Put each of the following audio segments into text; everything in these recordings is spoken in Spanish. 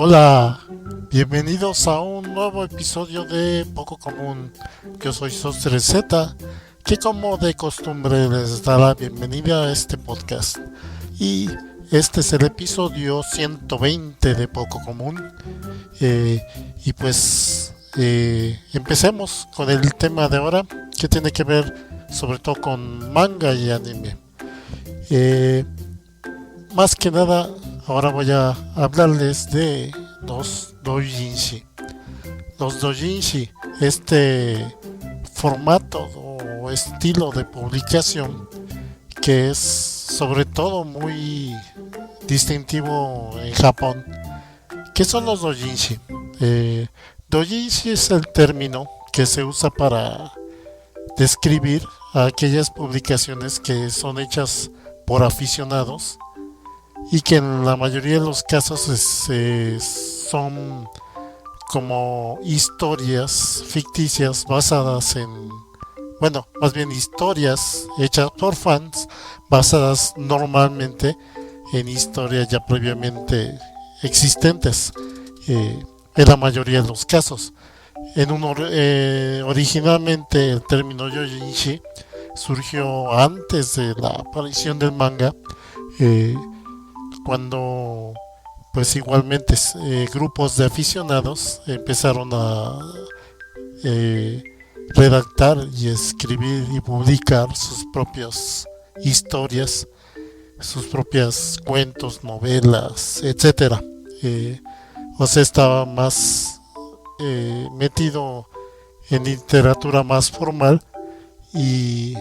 Hola, bienvenidos a un nuevo episodio de Poco Común. Yo soy Sostre Z, que como de costumbre les da la bienvenida a este podcast. Y este es el episodio 120 de Poco Común. Eh, Empecemos con el tema de ahora, que tiene que ver sobre todo con manga y anime. Eh, Más que nada, ahora voy a hablarles de los doujinshi. Los doujinshi, este formato o estilo de publicación que es sobre todo muy distintivo en Japón. ¿Qué son los doujinshi? Doujinshi es el término que se usa para describir a aquellas publicaciones que son hechas por aficionados y que en la mayoría de los casos son como historias ficticias basadas en, bueno, más bien historias hechas por fans basadas normalmente en historias ya previamente existentes, en la mayoría de los casos. Originalmente el término Yojinshi surgió antes de la aparición del manga, eh, cuando pues igualmente grupos de aficionados empezaron a eh, redactar y escribir y publicar sus propias historias, sus propias cuentos, novelas, etcétera. O sea, estaba más metido en literatura más formal y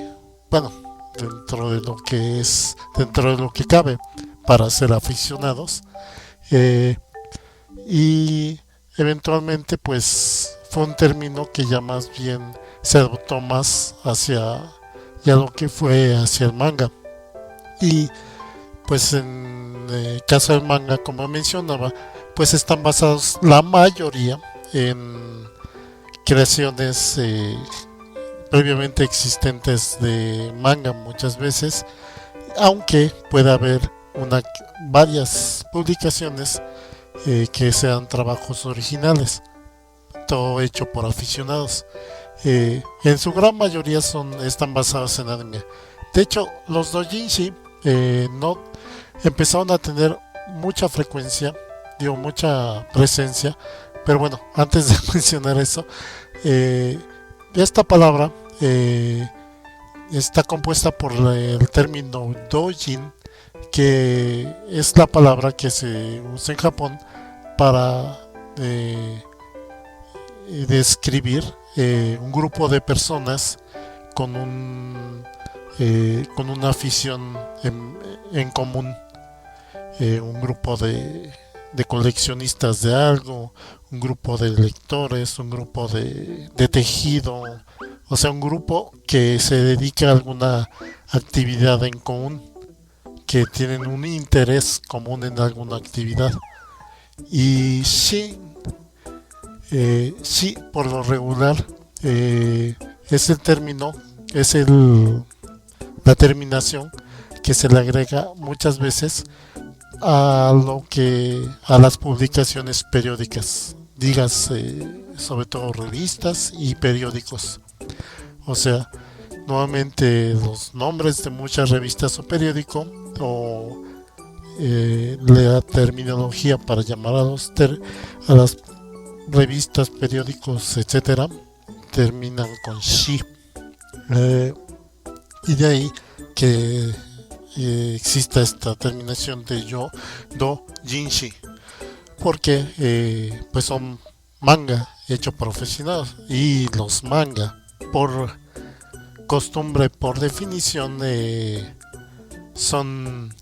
bueno, dentro de lo que cabe para ser aficionados, eh, y eventualmente pues fue un término que ya más bien se adoptó más hacia ya lo que fue hacia el manga. Y pues en el caso del manga, como mencionaba, pues están basados la mayoría en creaciones previamente existentes de manga muchas veces, aunque pueda haber varias publicaciones que sean trabajos originales, todo hecho por aficionados. En su gran mayoría están basados en anime. De hecho, los doujinshi no empezaron a tener mucha frecuencia, digo, mucha presencia, pero bueno, antes de mencionar eso, eh, esta palabra está compuesta por el término doujin, que es la palabra que se usa en Japón para describir un grupo de personas con con una afición en común, un grupo de coleccionistas de algo, un grupo de lectores, un grupo de tejido, o sea, un grupo que se dedica a alguna actividad en común, que tienen un interés común en alguna actividad. Y sí, sí, por lo regular, es el término, es la terminación que se le agrega muchas veces a las publicaciones periódicas, digas, sobre todo revistas y periódicos. O sea, nuevamente los nombres de muchas revistas o periódico, o la terminología para llamar a las revistas, periódicos, etcétera, terminan con shi. Eh, y de ahí que exista esta terminación de do, jinshi, porque pues son manga hecho profesional, y los manga por costumbre, por definición, son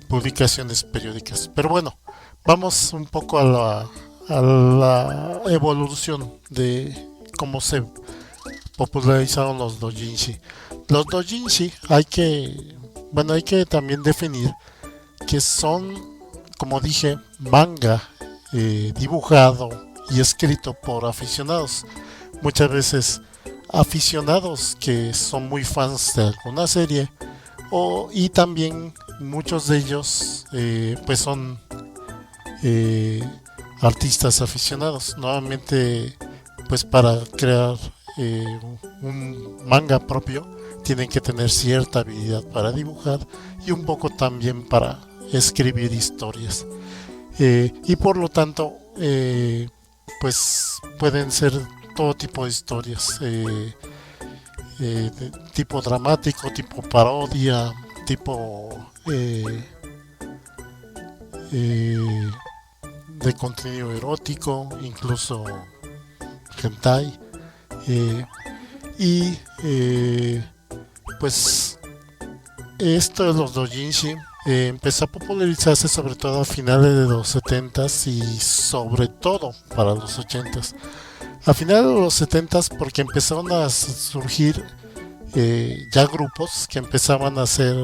publicaciones periódicas. Pero bueno, vamos un poco a la evolución de cómo se popularizaron los doujinshi. Los doujinshi hay que también definir que son, como dije, manga dibujado y escrito por aficionados. Muchas veces aficionados que son muy fans de alguna serie, y también muchos de ellos pues son eh, artistas aficionados. Nuevamente, pues para crear un manga propio tienen que tener cierta habilidad para dibujar y un poco también para escribir historias. Y por lo tanto, pues pueden ser todo tipo de historias, de tipo dramático, tipo parodia, tipo eh, de contenido erótico, incluso hentai. eh, y pues esto de los doujinshi empezó a popularizarse sobre todo a finales de los 70s y sobre todo para los 80s. A finales de los 70s porque empezaron a surgir ya grupos que empezaban a ser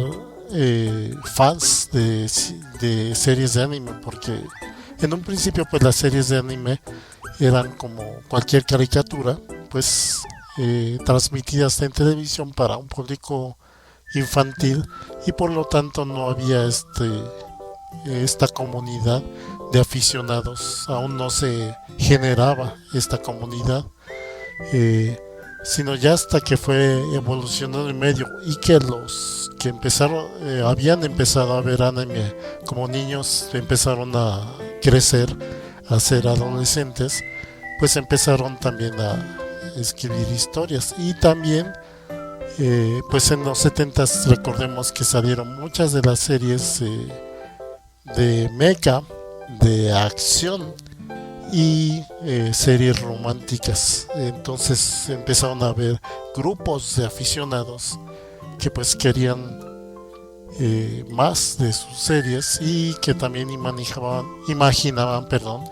fans de series de anime, porque en un principio pues las series de anime eran como cualquier caricatura, pues transmitidas en televisión para un público infantil, y por lo tanto no había esta comunidad de aficionados, aún no se generaba esta comunidad, eh, sino ya hasta que fue evolucionando el medio y que los que empezaron habían empezado a ver anime como niños empezaron a crecer, a ser adolescentes, pues empezaron también a escribir historias. Y también pues en los 70s recordemos que salieron muchas de las series de mecha, de acción y series románticas. Entonces empezaron a haber grupos de aficionados que pues querían más de sus series y que también imaginaban, perdón,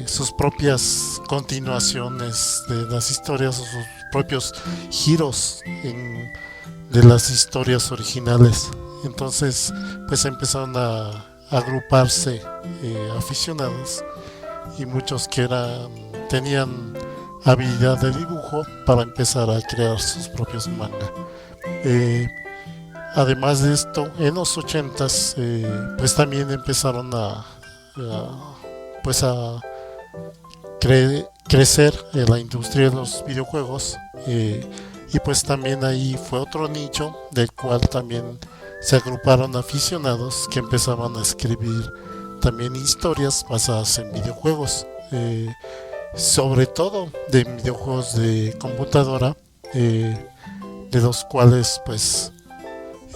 sus propias continuaciones de las historias o sus propios giros de las historias originales. Entonces pues empezaron a agruparse aficionados, y muchos que tenían habilidad de dibujo para empezar a crear sus propios manga. Eh, Además de esto, en los 80s pues también empezaron pues a crecer la industria de los videojuegos, y pues también ahí fue otro nicho del cual también se agruparon aficionados que empezaban a escribir también historias basadas en videojuegos, sobre todo de videojuegos de computadora, de los cuales pues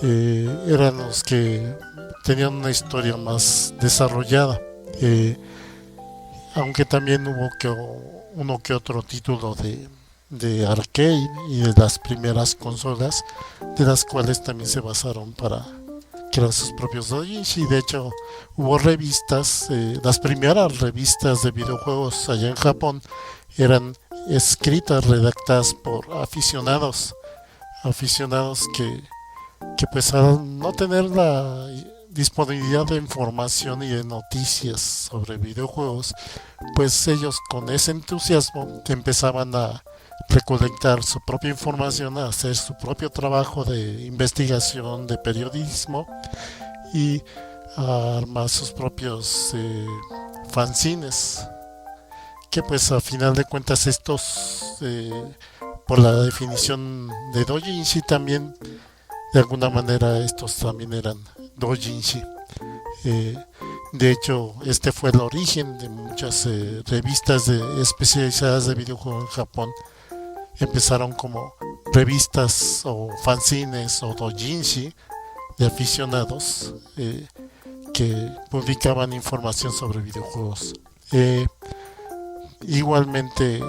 eran los que tenían una historia más desarrollada, aunque también hubo uno que otro título de arcade y de las primeras consolas, de las cuales también se basaron para crear sus propios doujinshi. De hecho, hubo revistas, las primeras revistas de videojuegos allá en Japón eran escritas, redactadas por aficionados que pues al no tener la disponibilidad de información y de noticias sobre videojuegos, pues ellos con ese entusiasmo empezaban a recolectar su propia información, a hacer su propio trabajo de investigación, de periodismo, y a armar sus propios fanzines, que pues a final de cuentas estos, por la definición de doujinshi, también de alguna manera estos también eran doujinshi. Eh, de hecho, este fue el origen de muchas revistas especializadas de videojuegos en Japón. Empezaron como revistas o fanzines o doujinshi de aficionados, que publicaban información sobre videojuegos. Igualmente,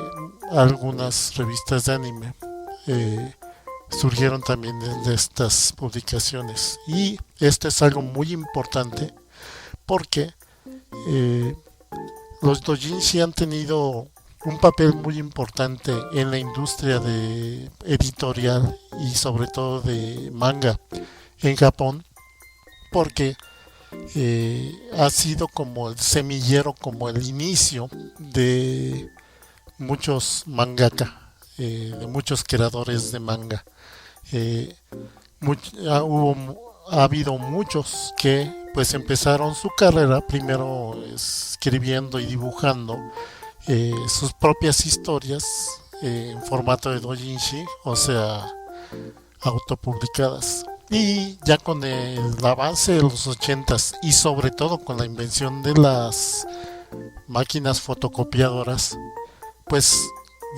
algunas revistas de anime surgieron también de estas publicaciones, y esto es algo muy importante porque eh, los doujinshi han tenido un papel muy importante en la industria de editorial y sobre todo de manga en Japón, porque ha sido como el semillero, como el inicio de muchos mangaka, de muchos creadores de manga. Eh, ha habido muchos que pues empezaron su carrera primero escribiendo y dibujando sus propias historias en formato de doujinshi, o sea, autopublicadas. Y ya con el avance de los 80s y sobre todo con la invención de las máquinas fotocopiadoras, pues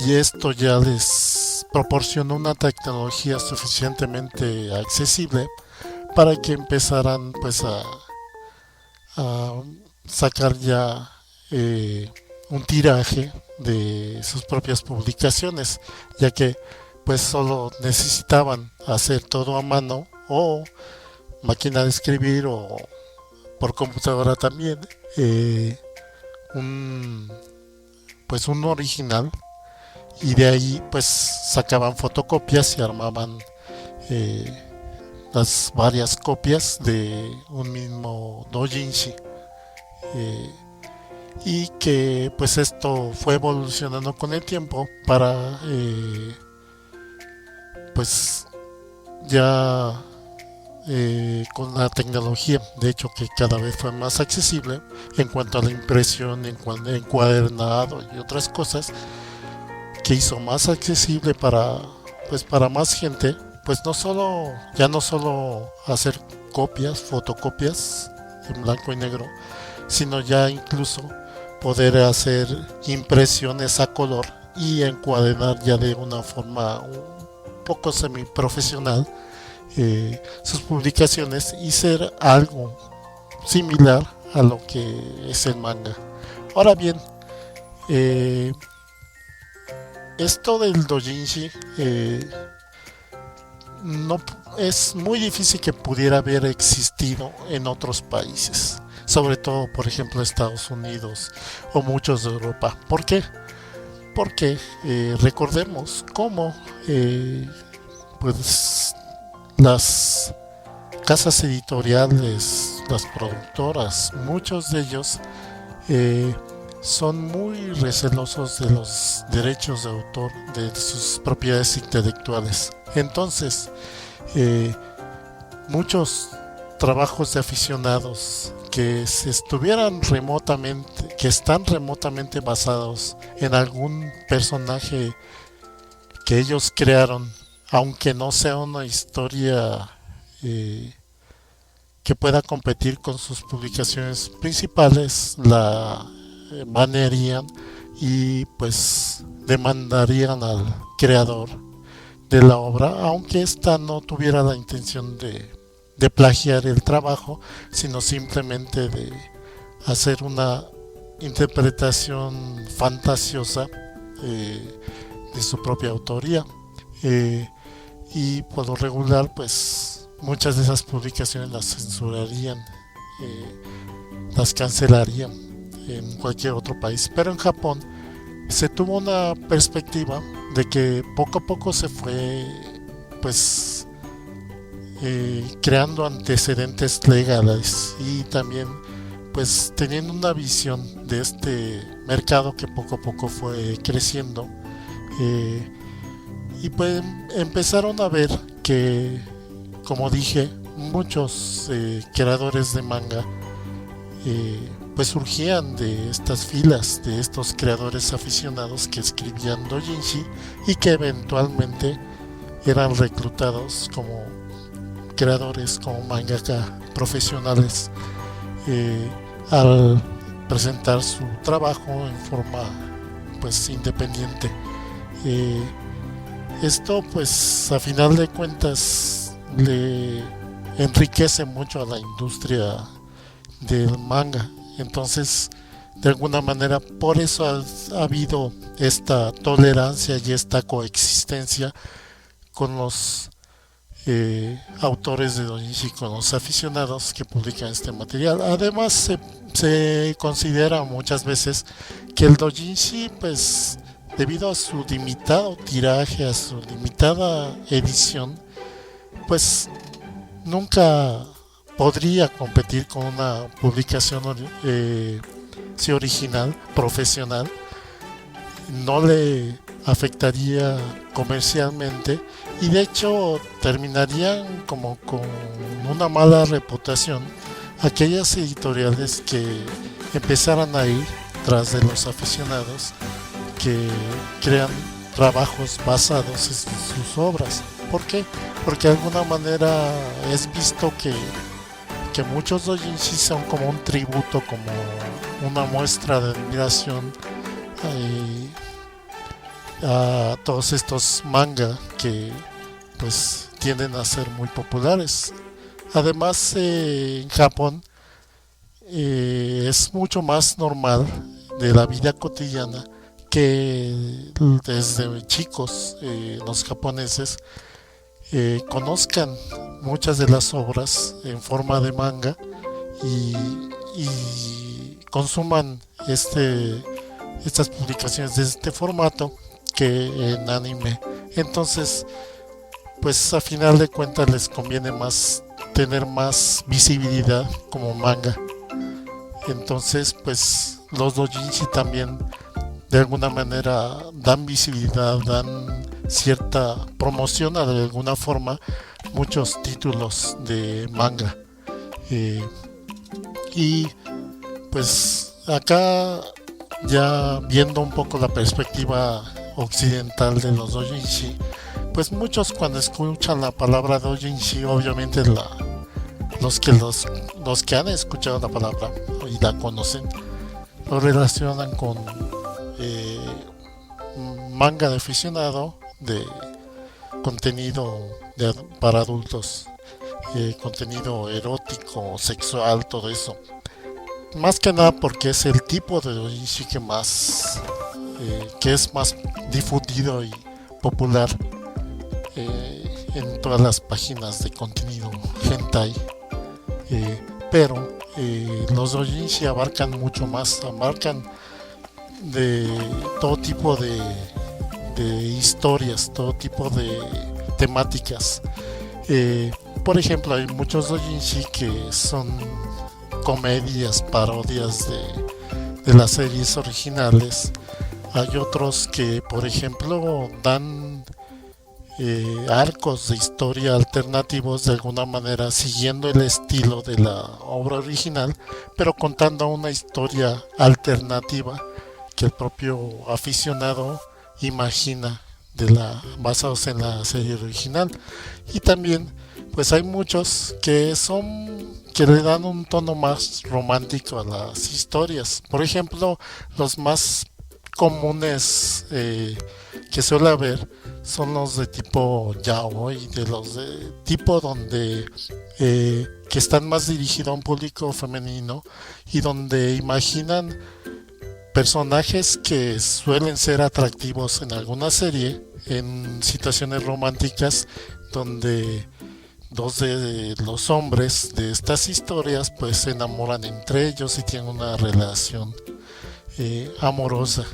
y esto ya les proporcionó una tecnología suficientemente accesible para que empezaran pues a sacar ya un tiraje de sus propias publicaciones, ya que pues solo necesitaban hacer todo a mano o máquina de escribir o por computadora también, eh, un pues un original, y de ahí pues sacaban fotocopias y armaban eh, las varias copias de un mismo doujinshi, eh, y que pues esto fue evolucionando con el tiempo para pues ya con la tecnología, de hecho que cada vez fue más accesible en cuanto a la impresión, en cuanto a encuadernado y otras cosas, que hizo más accesible para pues para más gente, pues no solo ya no solo hacer copias, fotocopias en blanco y negro, sino ya incluso poder hacer impresiones a color y encuadernar ya de una forma un poco semiprofesional sus publicaciones y ser algo similar a lo que es el manga. Ahora bien, eh, esto del doujinshi no es muy difícil que pudiera haber existido en otros países, sobre todo por ejemplo Estados Unidos o muchos de Europa. ¿Por qué? Porque recordemos cómo pues las casas editoriales, las productoras, muchos de ellos eh, son muy recelosos de los derechos de autor, de sus propiedades intelectuales. Entonces, eh, muchos trabajos de aficionados que se estuvieran remotamente, que están remotamente basados en algún personaje que ellos crearon, aunque no sea una historia que pueda competir con sus publicaciones principales, la banearían y pues demandarían al creador de la obra, aunque ésta no tuviera la intención de plagiar el trabajo, sino simplemente de hacer una interpretación fantasiosa de su propia autoría. Eh, y por lo regular, pues muchas de esas publicaciones las censurarían, las cancelarían en cualquier otro país. Pero en Japón se tuvo una perspectiva de que poco a poco se fue pues creando antecedentes legales y también pues teniendo una visión de este mercado que poco a poco fue creciendo, y pues empezaron a ver que, como dije, muchos creadores de manga pues surgían de estas filas de estos creadores aficionados que escribían doujinshi y que eventualmente eran reclutados como creadores, como mangaka profesionales, al presentar su trabajo en forma pues independiente. Esto pues a final de cuentas le enriquece mucho a la industria del manga. Entonces, de alguna manera, por eso ha habido esta tolerancia y esta coexistencia con los autores de doujinshi, con los aficionados que publican este material. Además, se considera muchas veces que el doujinshi, pues, debido a su limitado tiraje, a su limitada edición, pues nunca podría competir con una publicación sí, original, profesional, no le afectaría comercialmente y de hecho terminarían como con una mala reputación aquellas editoriales que empezaran a ir tras de los aficionados que crean trabajos basados en sus obras. ¿Por qué? Porque de alguna manera es visto que muchos doujinshi son como un tributo, como una muestra de admiración a todos estos manga que pues tienden a ser muy populares. Además, en Japón es mucho más normal de la vida cotidiana que desde chicos los japoneses conozcan muchas de las obras en forma de manga y, y consuman estas publicaciones de este formato que en anime. Entonces, pues a final de cuentas les conviene más tener más visibilidad como manga. Entonces, pues los doujinshi también de alguna manera dan visibilidad, dan cierta promoción de alguna forma muchos títulos de manga. Eh, y pues acá ya viendo un poco la perspectiva occidental de los doujinshi, pues muchos cuando escuchan la palabra doujinshi, obviamente los que han escuchado la palabra y la conocen, lo relacionan con eh, manga de aficionado, de contenido para adultos, contenido erótico, sexual, todo eso. Más que nada porque es el tipo de doujinshi que es más difundido y popular en todas las páginas de contenido hentai. Pero los doujinshi abarcan mucho más, abarcan de todo tipo de historias, todo tipo de temáticas. Por ejemplo, hay muchos doujinshi que son comedias, parodias de las series originales. Hay otros que, por ejemplo, dan arcos de historia alternativos de alguna manera siguiendo el estilo de la obra original, pero contando una historia alternativa que el propio aficionado imagina basados en la serie original. Y también pues hay muchos que le dan un tono más romántico a las historias. Por ejemplo, los más comunes que suele haber son los de tipo yaoi, de los de tipo donde que están más dirigidos a un público femenino y donde imaginan personajes que suelen ser atractivos en alguna serie en situaciones románticas donde dos de los hombres de estas historias pues se enamoran entre ellos y tienen una relación amorosa,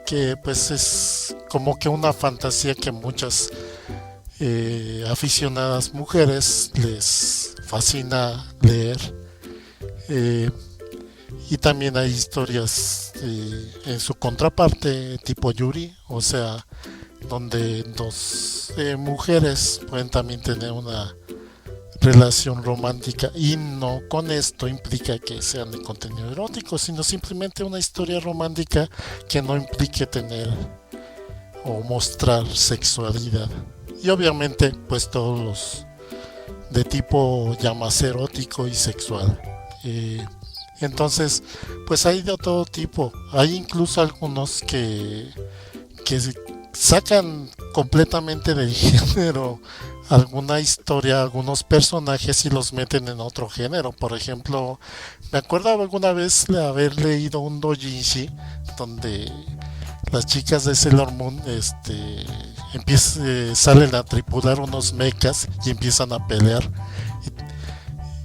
que pues es como que una fantasía que muchas aficionadas mujeres les fascina leer. Eh, y también hay historias en su contraparte tipo Yuri, o sea, donde dos mujeres pueden también tener una relación romántica y no con esto implica que sean de contenido erótico, sino simplemente una historia romántica que no implique tener o mostrar sexualidad. Y obviamente pues todos los de tipo ya más erótico y sexual. Entonces pues hay de todo tipo. Hay incluso algunos que sacan completamente del género alguna historia, algunos personajes y los meten en otro género. Por ejemplo, me acuerdo alguna vez de haber leído un doujinshi donde las chicas de Sailor Moon salen a tripular unos mechas y empiezan a pelear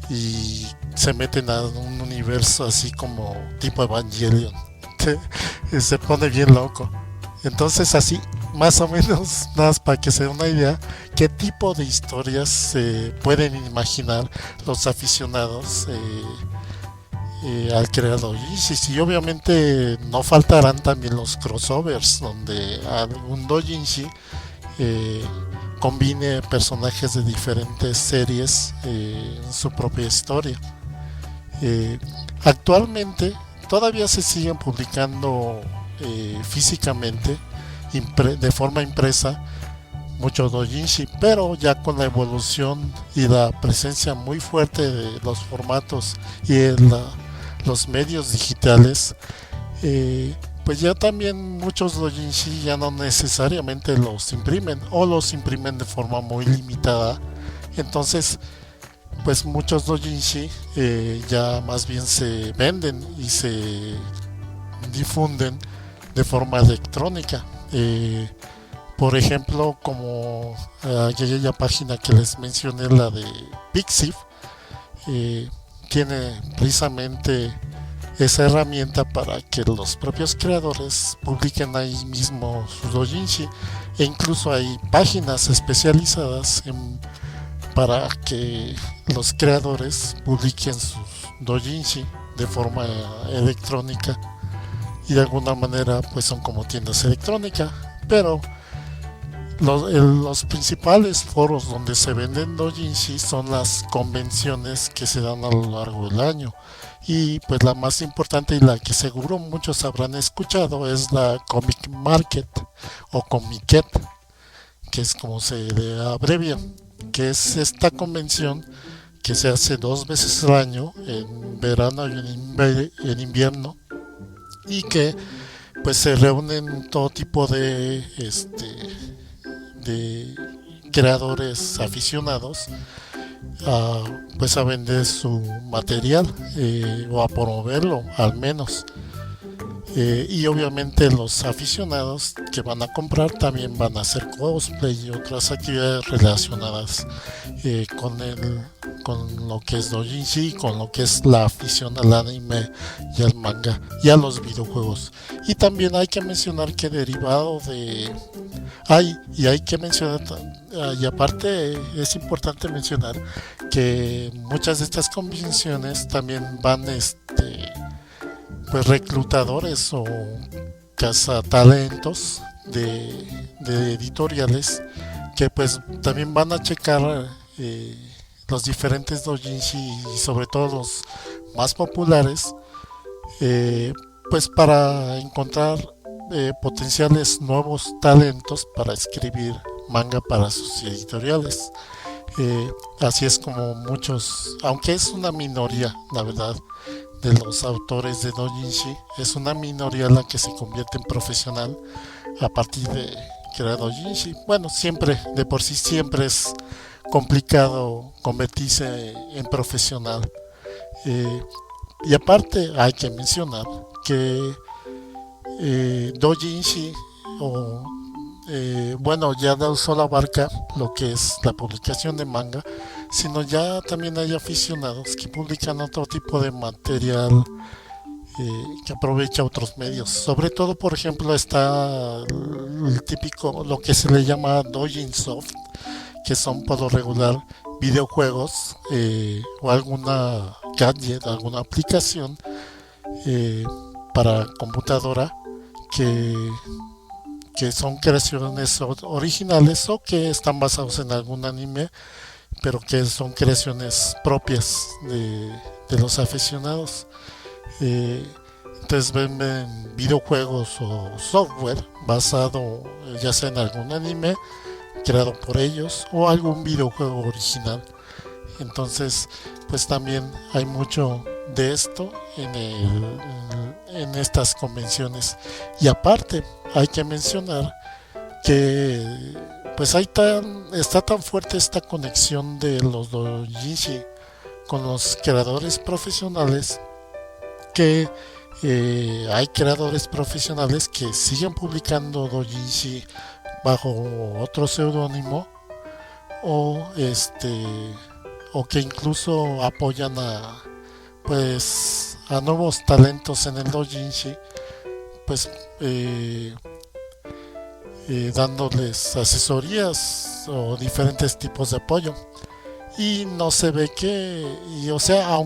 y se meten a un universo así como tipo Evangelion. Se pone bien loco. Entonces así, más o menos, nada más para que se den una idea, qué tipo de historias se pueden imaginar los aficionados al crear doujinshis, y obviamente no faltarán también los crossovers donde algún doujinshi eh, combine personajes de diferentes series en su propia historia. Eh, Actualmente todavía se siguen publicando físicamente, de forma impresa, muchos doujinshi, pero ya con la evolución y la presencia muy fuerte de los formatos y los medios digitales, pues ya también muchos doujinshi ya no necesariamente los imprimen o los imprimen de forma muy limitada. Entonces, pues muchos doujinshi ya más bien se venden y se difunden de forma electrónica. Por ejemplo, como aquella página que les mencioné, la de Pixiv, eh, tiene precisamente esa herramienta para que los propios creadores publiquen ahí mismo sus doujinshi, e incluso hay páginas especializadas para que los creadores publiquen sus doujinshi de forma electrónica, y de alguna manera pues son como tiendas electrónicas, pero los principales foros donde se venden doujinshi son las convenciones que se dan a lo largo del año, y pues la más importante y la que seguro muchos habrán escuchado es la Comic Market o Comiket, que es como se le abrevia, que es esta convención que se hace 2 veces al año, en verano y en invierno, y que pues se reúnen todo tipo de creadores aficionados a, pues a vender su material, o a promoverlo al menos. Y obviamente los aficionados que van a comprar también van a hacer cosplay y otras actividades relacionadas con lo que es doujinshi, con lo que es la afición al anime y al manga y a los videojuegos. Y también hay que mencionar que derivado de hay que mencionar, y aparte es importante mencionar que muchas de estas convenciones también van pues reclutadores o cazatalentos de editoriales, que pues también van a checar los diferentes doujinshi, y sobre todo los más populares, eh, pues para encontrar potenciales nuevos talentos para escribir manga para sus editoriales. Así es como muchos, aunque es una minoría, la verdad, de los autores de doujinshi, es una minoría la que se convierte en profesional a partir de crear doujinshi. Bueno, siempre, de por sí siempre es complicado convertirse en profesional. Eh, y aparte hay que mencionar que doujinshi o bueno, ya no solo abarca lo que es la publicación de manga, sino ya también hay aficionados que publican otro tipo de material que aprovecha otros medios. Sobre todo, por ejemplo, está el típico, lo que se le llama Doujin Soft, que son por lo regular videojuegos, o alguna gadget, alguna aplicación eh, para computadora, que son creaciones originales o que están basados en algún anime, pero que son creaciones propias de los aficionados. Eh, entonces ven videojuegos o software basado ya sea en algún anime creado por ellos o algún videojuego original. Entonces, pues también hay mucho de esto en estas convenciones. Y aparte, hay que mencionar que pues está tan fuerte esta conexión de los doujinshi con los creadores profesionales, que hay creadores profesionales que siguen publicando doujinshi bajo otro seudónimo, o o que incluso apoyan a nuevos talentos en el doujinshi, pues dándoles asesorías o diferentes tipos de apoyo. Y no se ve que, y o sea,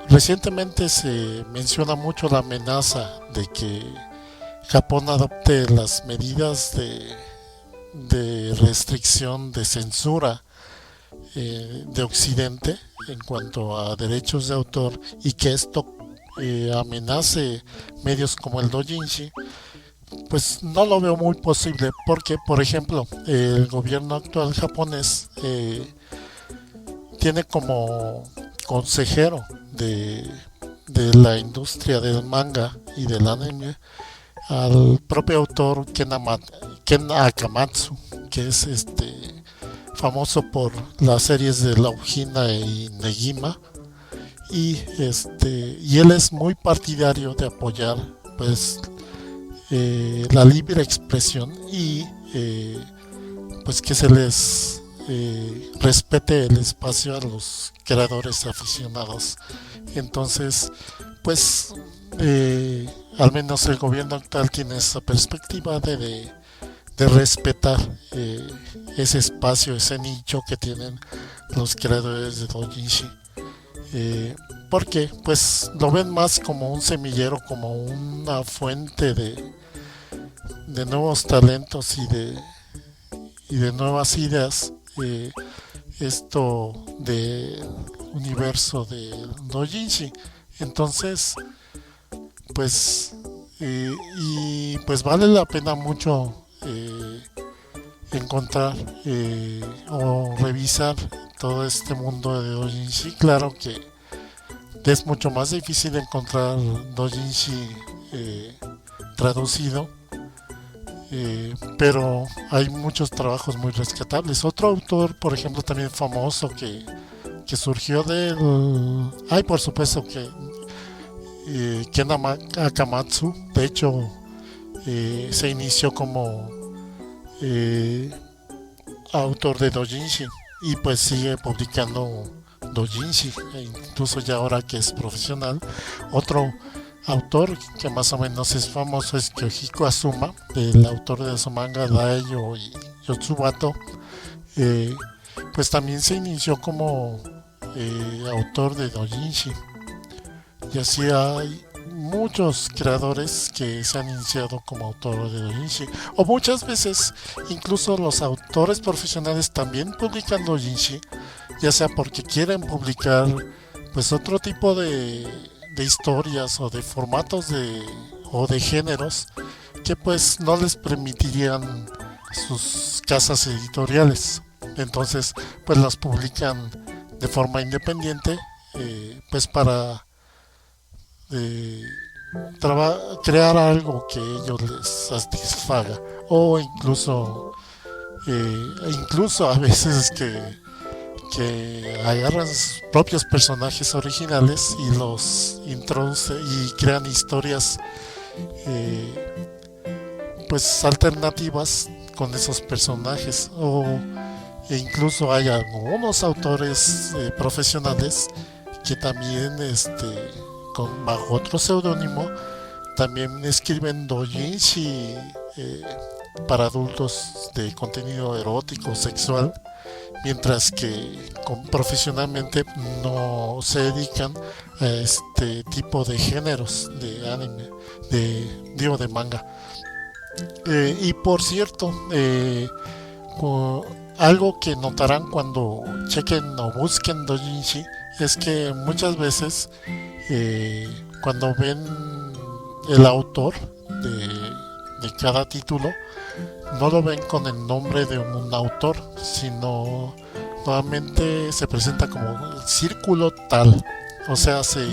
Recientemente se menciona mucho la amenaza de que Japón adopte las medidas de restricción, de censura de Occidente en cuanto a derechos de autor y que esto amenace medios como el Dojinshi, pues no lo veo muy posible porque, por ejemplo, el gobierno actual japonés tiene como consejero de la industria del manga y del anime al propio autor Ken Akamatsu, que es famoso por las series de Laujina y Negima, y él es muy partidario de apoyar pues la libre expresión y pues que se les respete el espacio a los creadores aficionados. Entonces, pues al menos el gobierno actual tiene esa perspectiva de respetar ese espacio, ese nicho que tienen los creadores de doujinshi. Porque pues lo ven más como un semillero, como una fuente de nuevos talentos y de nuevas ideas. Esto de universo de doujinshi. Entonces, pues y pues vale la pena mucho encontrar o revisar todo este mundo de doujinshi. Claro que es mucho más difícil encontrar doujinshi traducido, pero hay muchos trabajos muy rescatables. Otro autor, por ejemplo, también famoso que surgió del... Ay, por supuesto que Ken Akamatsu, de hecho, se inició como autor de doujinshi y pues sigue publicando doujinshi, incluso ya ahora que es profesional. Otro autor que más o menos es famoso es Kyohiko Azuma, el autor de su manga Daio y Yotsubato. Pues también se inició como autor de doujinshi, y así hay muchos creadores que se han iniciado como autores de doujinshi, o muchas veces incluso los autores profesionales también publican doujinshi, ya sea porque quieren publicar pues otro tipo de historias o de formatos o de géneros que pues no les permitirían sus casas editoriales. Entonces pues las publican de forma independiente, pues para eh, crear algo que ellos les satisfaga, o incluso a veces que agarran sus propios personajes originales y los introduce y crean historias pues alternativas con esos personajes, e incluso hay algunos autores profesionales que también bajo otro seudónimo también escriben doujinshi para adultos de contenido erótico, sexual, mientras que profesionalmente no se dedican a este tipo de géneros de anime, de manga. Y por cierto, algo que notarán cuando chequen o busquen doujinshi es que muchas veces cuando ven el autor de cada título, no lo ven con el nombre de un autor, sino nuevamente se presenta como el círculo tal, o sea, se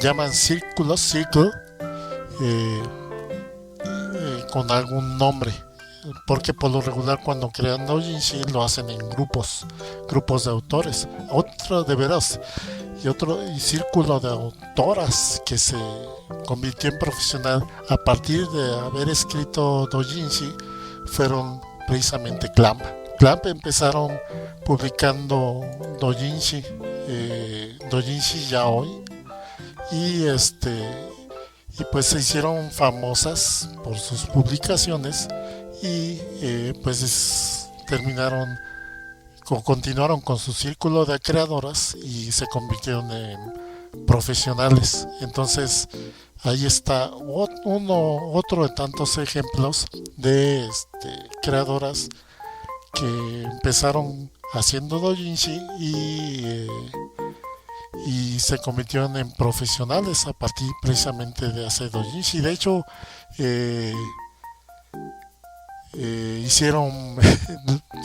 llaman círculo, eh, con algún nombre, porque por lo regular cuando crean doujinshi lo hacen en grupos de autores, otro de veras, y círculo de autoras que se convirtió en profesional a partir de haber escrito doujinshi fueron precisamente Clamp. Clamp empezaron publicando doujinshi, doujinshi yaoi, y y pues se hicieron famosas por sus publicaciones y continuaron con su círculo de creadoras y se convirtieron en profesionales. Entonces ahí está otro de tantos ejemplos de creadoras que empezaron haciendo doujinshi y se convirtieron en profesionales a partir precisamente de hacer doujinshi. De hecho, eh, hicieron,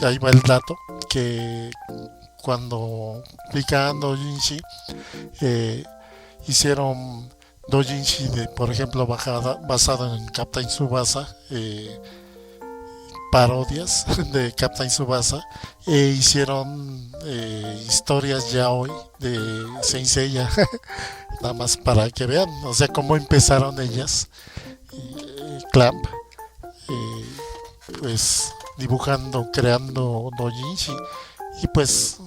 ahí va el dato, que cuando aplicaban doujinshi, eh, hicieron doujinshi de, por ejemplo, basado en Captain Tsubasa, parodias de Captain Tsubasa, e hicieron historias ya hoy de Saint Seiya, nada más para que vean, o sea, cómo empezaron ellas, Clamp, eh, pues dibujando, creando doujinshi. Y pues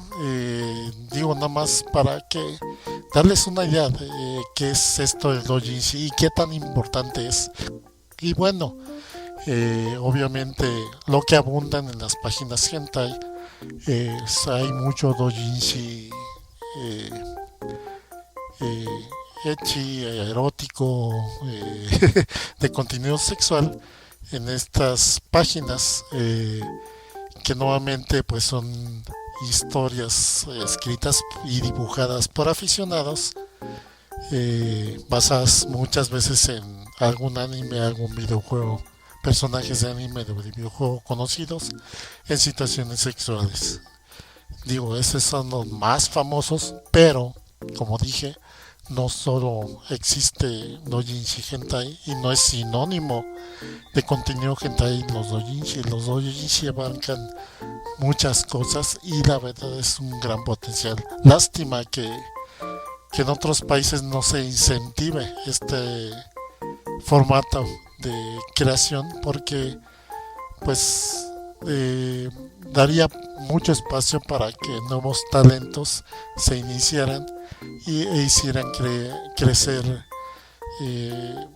digo nada más para que darles una idea de qué es esto del doujinshi y qué tan importante es. Y bueno, obviamente lo que abundan en las páginas hentai, hay mucho doujinshi eh, eh, ecchi, erótico, de contenido sexual en estas páginas, que nuevamente pues son historias escritas y dibujadas por aficionados, basadas muchas veces en algún anime, algún videojuego, personajes de anime, de videojuego conocidos en situaciones sexuales. Digo, esos son los más famosos, pero como dije, no solo existe doujinshi hentai y no es sinónimo de contenido hentai los doujinshi. Los doujinshi abarcan muchas cosas y la verdad es un gran potencial. Lástima que en otros países no se incentive este formato de creación, porque pues daría mucho espacio para que nuevos talentos se iniciaran e hicieran crecer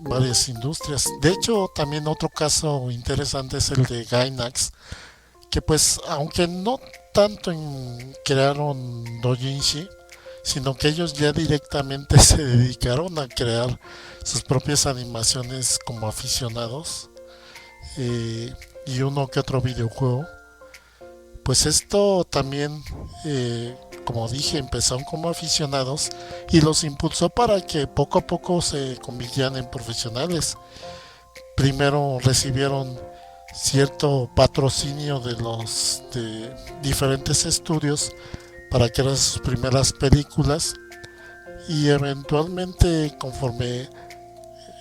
varias industrias. De hecho, también otro caso interesante es el de Gainax, que pues aunque no tanto crearon doujinshi, sino que ellos ya directamente se dedicaron a crear sus propias animaciones como aficionados, y uno que otro videojuego. Pues esto también, como dije, empezaron como aficionados y los impulsó para que poco a poco se convirtieran en profesionales. Primero recibieron cierto patrocinio de los de diferentes estudios para crear sus primeras películas, y eventualmente, conforme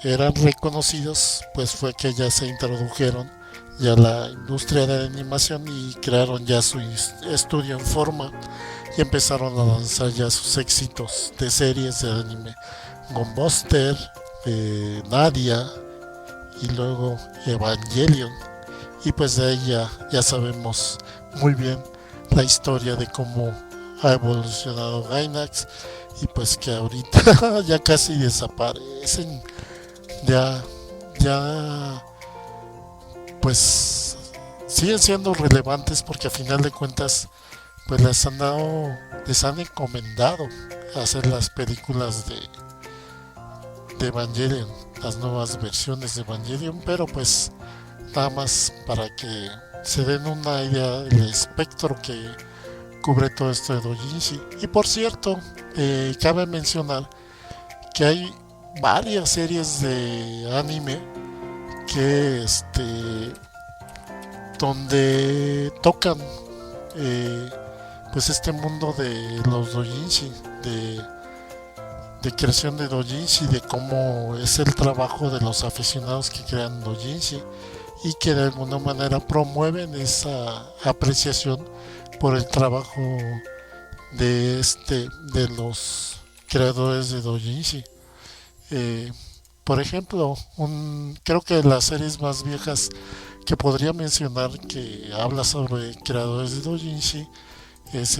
eran reconocidos, pues fue que ya se introdujeron ya la industria de la animación y crearon ya su estudio en forma y empezaron a lanzar ya sus éxitos de series de anime: Gunbuster, Nadia y luego Evangelion. Y pues de ahí ya sabemos muy bien la historia de cómo ha evolucionado Gainax, y pues que ahorita ya casi desaparecen, ya ya pues siguen siendo relevantes porque a final de cuentas pues les han encomendado hacer las películas de Evangelion, las nuevas versiones de Evangelion, pero pues nada más para que se den una idea del espectro que cubre todo esto de doujinshi. Y por cierto, cabe mencionar que hay varias series de anime que donde tocan, eh, pues este mundo de los doujinshi, de creación de doujinshi, de cómo es el trabajo de los aficionados que crean doujinshi y que de alguna manera promueven esa apreciación por el trabajo de los creadores de doujinshi. Eh, por ejemplo, creo que las series más viejas que podría mencionar que habla sobre creadores de doujinshi es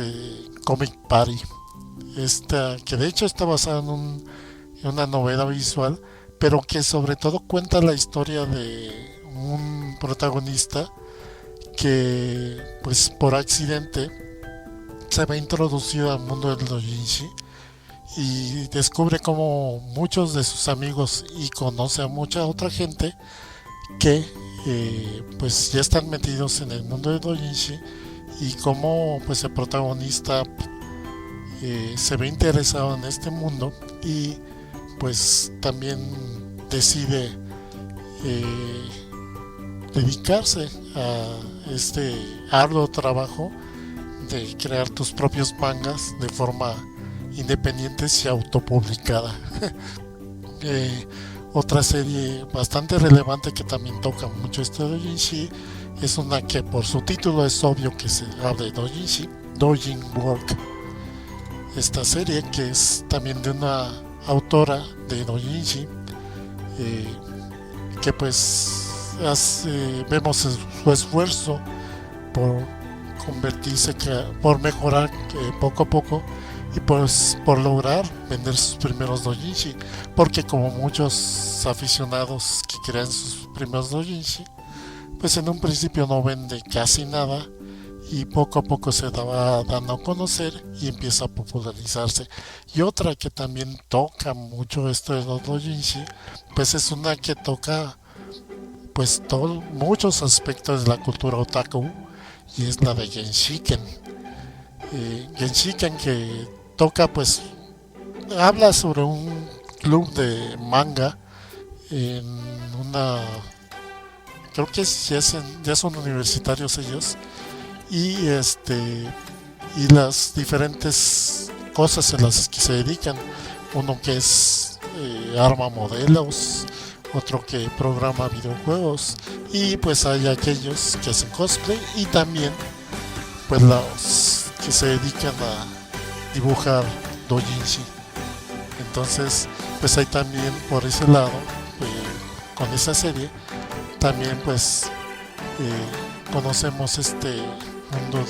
Comic Party, esta que de hecho está basada en una novela visual, pero que sobre todo cuenta la historia de un protagonista que pues por accidente se ve introducido al mundo del doujinshi y descubre como muchos de sus amigos y conoce a mucha otra gente que pues ya están metidos en el mundo de doujinshi, y como pues el protagonista se ve interesado en este mundo y pues también decide eh, dedicarse a este arduo trabajo de crear tus propios mangas de forma independiente y autopublicada. Eh, Otra serie bastante relevante que también toca mucho este doujinshi es una que por su título es obvio que se habla de doujinshi, Doujin Work. Esta serie que es también de una autora de doujinshi, eh, que pues vemos su esfuerzo por convertirse, por mejorar poco a poco, y pues por lograr vender sus primeros doujinshi, porque como muchos aficionados que crean sus primeros doujinshi, pues en un principio no vende casi nada y poco a poco se va dando a conocer y empieza a popularizarse. Y otra que también toca mucho esto de los doujinshi, pues es una que toca pues muchos aspectos de la cultura otaku, y es la de Genshiken. Genshiken que toca pues habla sobre un club de manga en una, creo que ya son universitarios ellos, y y las diferentes cosas en las que se dedican. Uno que es arma modelos, otro que programa videojuegos, y pues hay aquellos que hacen cosplay, y también pues los que se dedican a dibujar doujinshi. Entonces pues hay también por ese lado, con esa serie también pues conocemos este mundo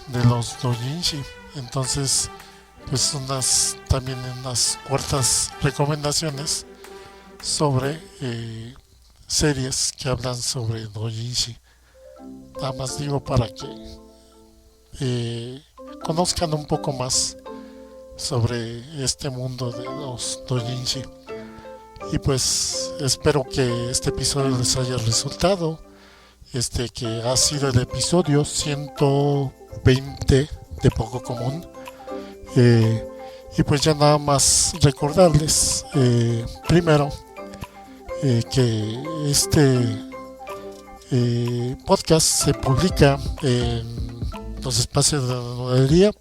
de los doujinshi. Entonces pues también unas cuartas recomendaciones sobre series que hablan sobre doujinshi. Nada más digo para que conozcan un poco más sobre este mundo de los doujinshi. Y pues espero que este episodio les haya resultado, que ha sido el episodio 120 de Poco Común. Y pues ya nada más recordarles, primero, que este podcast se publica en los espacios de Nedulería,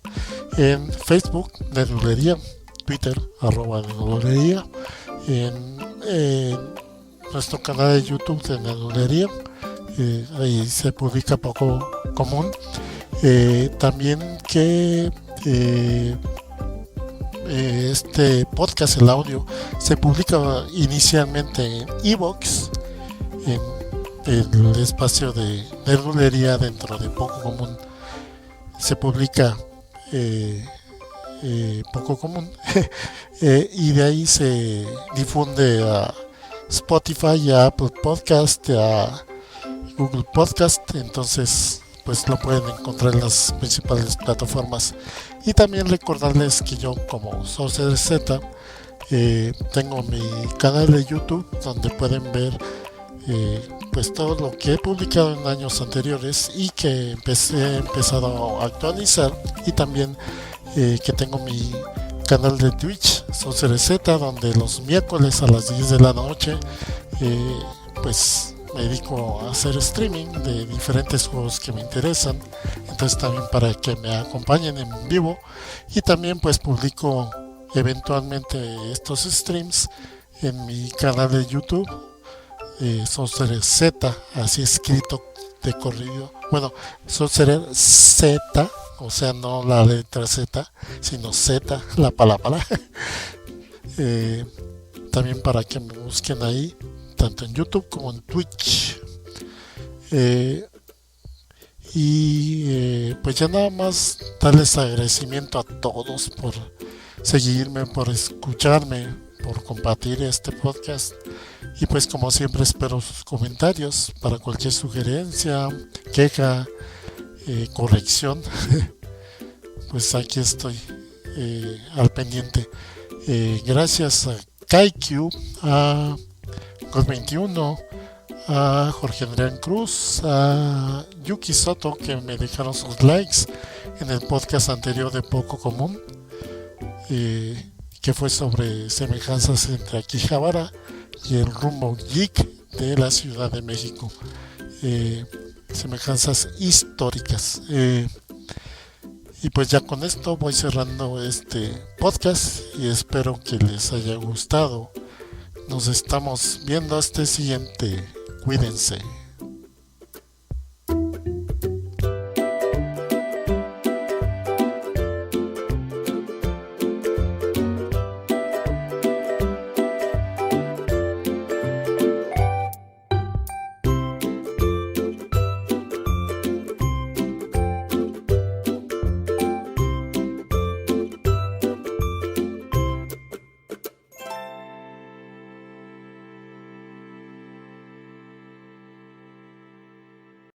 en Facebook Nedulería, Twitter @Nedulería, en nuestro canal de YouTube de Nedulería, ahí se publica Poco Común. También que este podcast, el audio, se publica inicialmente en Evox, en el espacio de nerdulería dentro de Poco Común. Se publica Poco Común y de ahí se difunde a Spotify, a Apple Podcast, a Google Podcast. Entonces pues lo pueden encontrar en las principales plataformas. Y también recordarles que yo, como Sorcerer Z, tengo mi canal de YouTube donde pueden ver pues todo lo que he publicado en años anteriores y que he empezado a actualizar. Y también que tengo mi canal de Twitch, Sorcerer Z, donde los miércoles a las 10 de la noche pues me dedico a hacer streaming de diferentes juegos que me interesan. Entonces también para que me acompañen en vivo. Y también pues publico eventualmente estos streams en mi canal de YouTube, Sorcerer Z, así escrito de corrido. Bueno, Sorcerer Z, o sea, no la letra Z, sino Z, la palabra. También para que me busquen ahí, tanto en YouTube como en Twitch. Pues ya nada más darles agradecimiento a todos por seguirme, por escucharme, por compartir este podcast. Y pues como siempre espero sus comentarios para cualquier sugerencia, queja, corrección. Pues aquí estoy al pendiente. Gracias a Kaikyu, a God21, a Jorge Adrián Cruz, a Yuki Soto, que me dejaron sus likes en el podcast anterior de Poco Común, que fue sobre semejanzas entre Akihabara y el rumbo geek de la Ciudad de México. Semejanzas históricas. Y pues ya con esto voy cerrando este podcast y espero que les haya gustado. Nos estamos viendo hasta el siguiente. Cuídense.